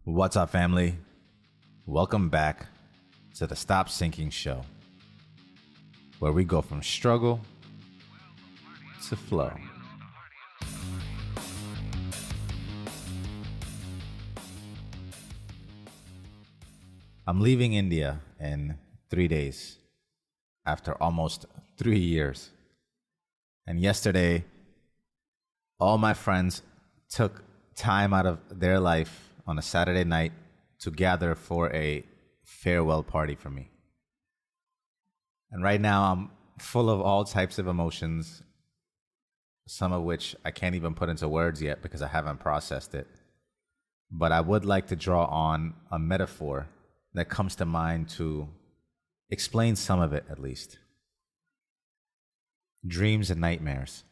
What's up, family? Welcome back to the Stop Sinking Show, where we go from struggle to flow. I'm leaving India in 3 days after almost 3 years. And yesterday, all my friends took time out of their life on a Saturday night to gather for a farewell party for me. And right now I'm full of all types of emotions, some of which I can't even put into words yet because I haven't processed it. But I would like to draw on a metaphor that comes to mind to explain some of it, at least. Dreams and nightmares.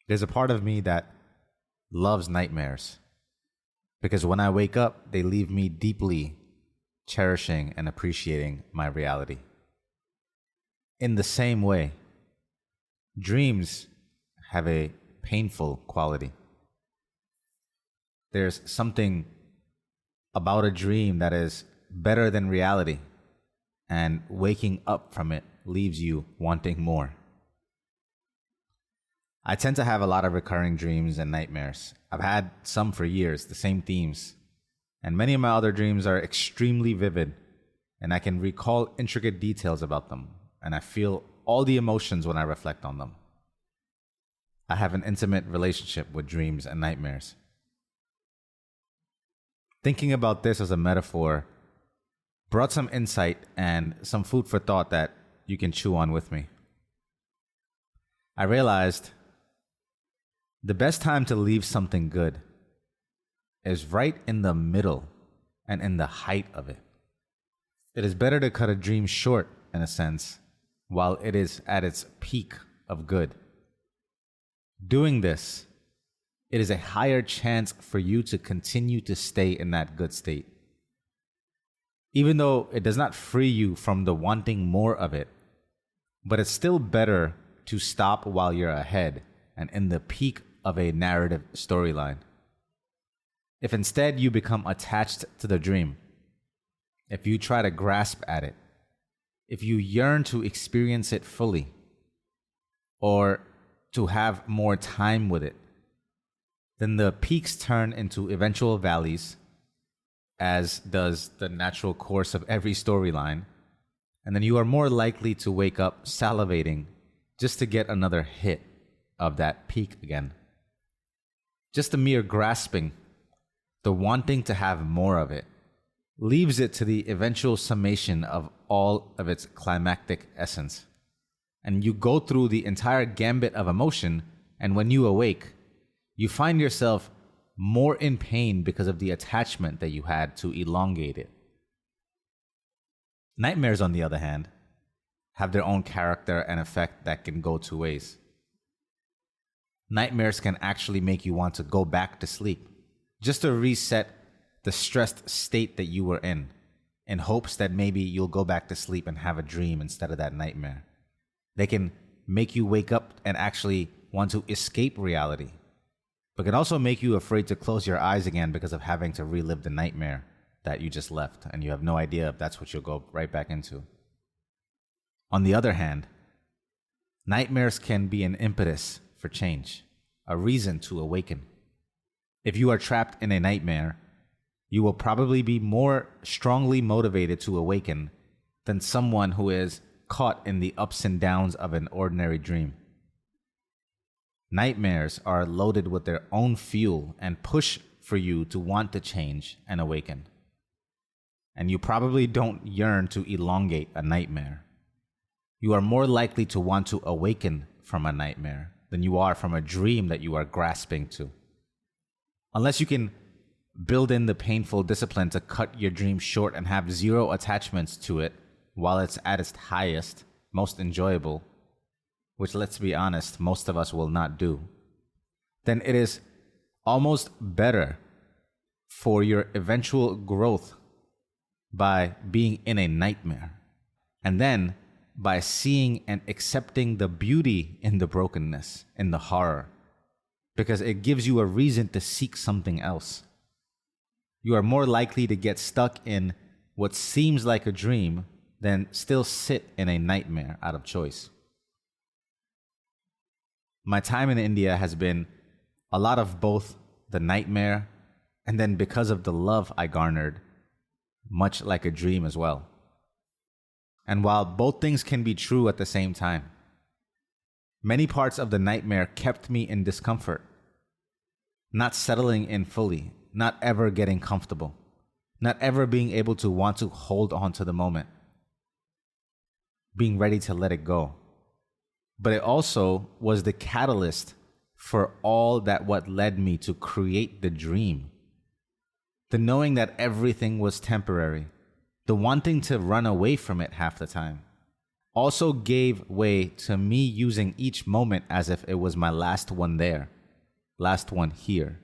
There's a part of me that loves nightmares, because when I wake up, they leave me deeply cherishing and appreciating my reality. In the same way, dreams have a painful quality. There's something about a dream that is better than reality, and waking up from it leaves you wanting more. I tend to have a lot of recurring dreams and nightmares. I've had some for years, the same themes. And many of my other dreams are extremely vivid, and I can recall intricate details about them, and I feel all the emotions when I reflect on them. I have an intimate relationship with dreams and nightmares. Thinking about this as a metaphor brought some insight and some food for thought that you can chew on with me. I realized the best time to leave something good is right in the middle and in the height of it. It is better to cut a dream short, in a sense, while it is at its peak of good. Doing this, it is a higher chance for you to continue to stay in that good state. Even though it does not free you from the wanting more of it, but it's still better to stop while you're ahead and in the peak of a narrative storyline. If instead you become attached to the dream, if you try to grasp at it, if you yearn to experience it fully, or to have more time with it, then the peaks turn into eventual valleys, as does the natural course of every storyline, and then you are more likely to wake up salivating just to get another hit of that peak again. Just the mere grasping, the wanting to have more of it, leaves it to the eventual summation of all of its climactic essence. And you go through the entire gambit of emotion, and when you awake, you find yourself more in pain because of the attachment that you had to elongate it. Nightmares, on the other hand, have their own character and effect that can go two ways. Nightmares can actually make you want to go back to sleep, just to reset the stressed state that you were in hopes that maybe you'll go back to sleep and have a dream instead of that nightmare. They can make you wake up and actually want to escape reality, but can also make you afraid to close your eyes again because of having to relive the nightmare that you just left, and you have no idea if that's what you'll go right back into. On the other hand, nightmares can be an impetus for change, a reason to awaken. If you are trapped in a nightmare, you will probably be more strongly motivated to awaken than someone who is caught in the ups and downs of an ordinary dream. Nightmares are loaded with their own fuel and push for you to want to change and awaken. And you probably don't yearn to elongate a nightmare. You are more likely to want to awaken from a nightmare than you are from a dream that you are grasping to. Unless you can build in the painful discipline to cut your dream short and have zero attachments to it while it's at its highest, most enjoyable, which, let's be honest, most of us will not do, then it is almost better for your eventual growth by being in a nightmare, and then by seeing and accepting the beauty in the brokenness, in the horror, because it gives you a reason to seek something else. you are more likely to get stuck in what seems like a dream than still sit in a nightmare out of choice. My time in India has been a lot of both the nightmare and then, because of the love I garnered, much like a dream as well. And while both things can be true at the same time, many parts of the nightmare kept me in discomfort, not settling in fully, not ever getting comfortable, not ever being able to want to hold on to the moment, being ready to let it go. But it also was the catalyst for all that what led me to create the dream. The knowing that everything was temporary, the wanting to run away from it half the time, also gave way to me using each moment as if it was my last one there, last one here.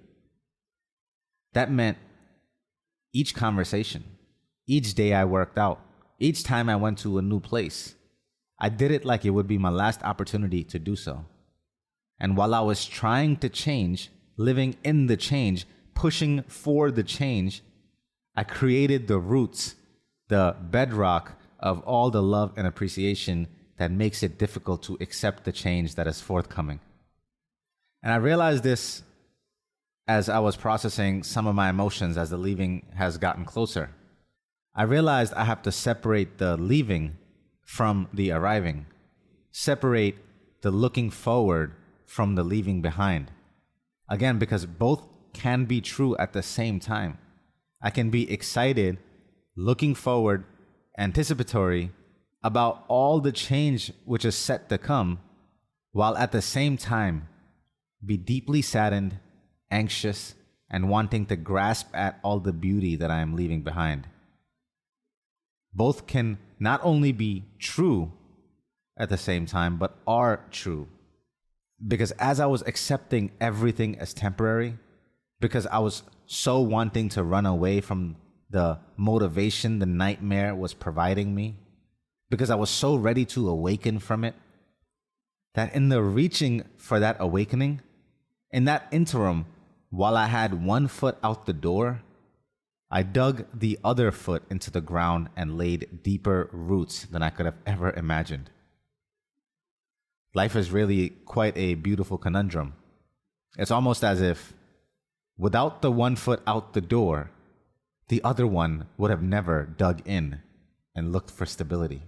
That meant each conversation, each day I worked out, each time I went to a new place, I did it like it would be my last opportunity to do so. And while I was trying to change, living in the change, pushing for the change, I created the roots, the bedrock of all the love and appreciation that makes it difficult to accept the change that is forthcoming. And I realized this as I was processing some of my emotions as the leaving has gotten closer. I realized I have to separate the leaving from the arriving, separate the looking forward from the leaving behind. Again, because both can be true at the same time. I can be excited, looking forward, anticipatory about all the change which is set to come, while at the same time be deeply saddened, anxious, and wanting to grasp at all the beauty that I am leaving behind. Both can not only be true at the same time, but are true. Because as I was accepting everything as temporary, because I was so wanting to run away from the motivation the nightmare was providing me, because I was so ready to awaken from it, that in the reaching for that awakening, in that interim, while I had one foot out the door, I dug the other foot into the ground and laid deeper roots than I could have ever imagined. Life is really quite a beautiful conundrum. It's almost as if, without the one foot out the door, the other one would have never dug in and looked for stability.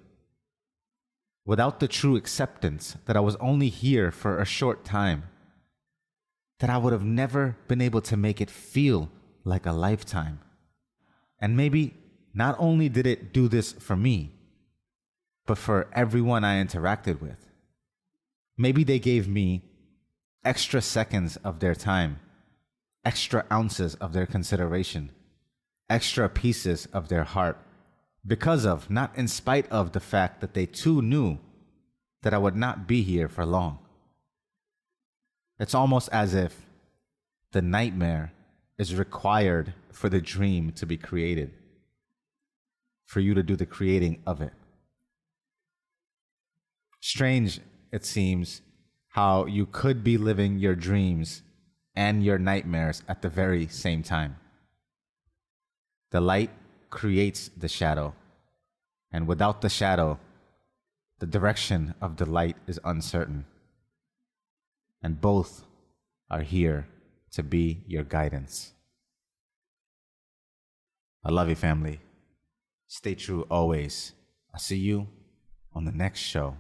Without the true acceptance that I was only here for a short time, that I would have never been able to make it feel like a lifetime. And maybe not only did it do this for me, but for everyone I interacted with. Maybe they gave me extra seconds of their time, extra ounces of their consideration, extra pieces of their heart, because of, not in spite of, the fact that they too knew that I would not be here for long. It's almost as if the nightmare is required for the dream to be created, for you to do the creating of it. Strange, it seems, how you could be living your dreams and your nightmares at the very same time. The light creates the shadow, and without the shadow, the direction of the light is uncertain. And both are here to be your guidance. I love you, family. Stay true always. I'll see you on the next show.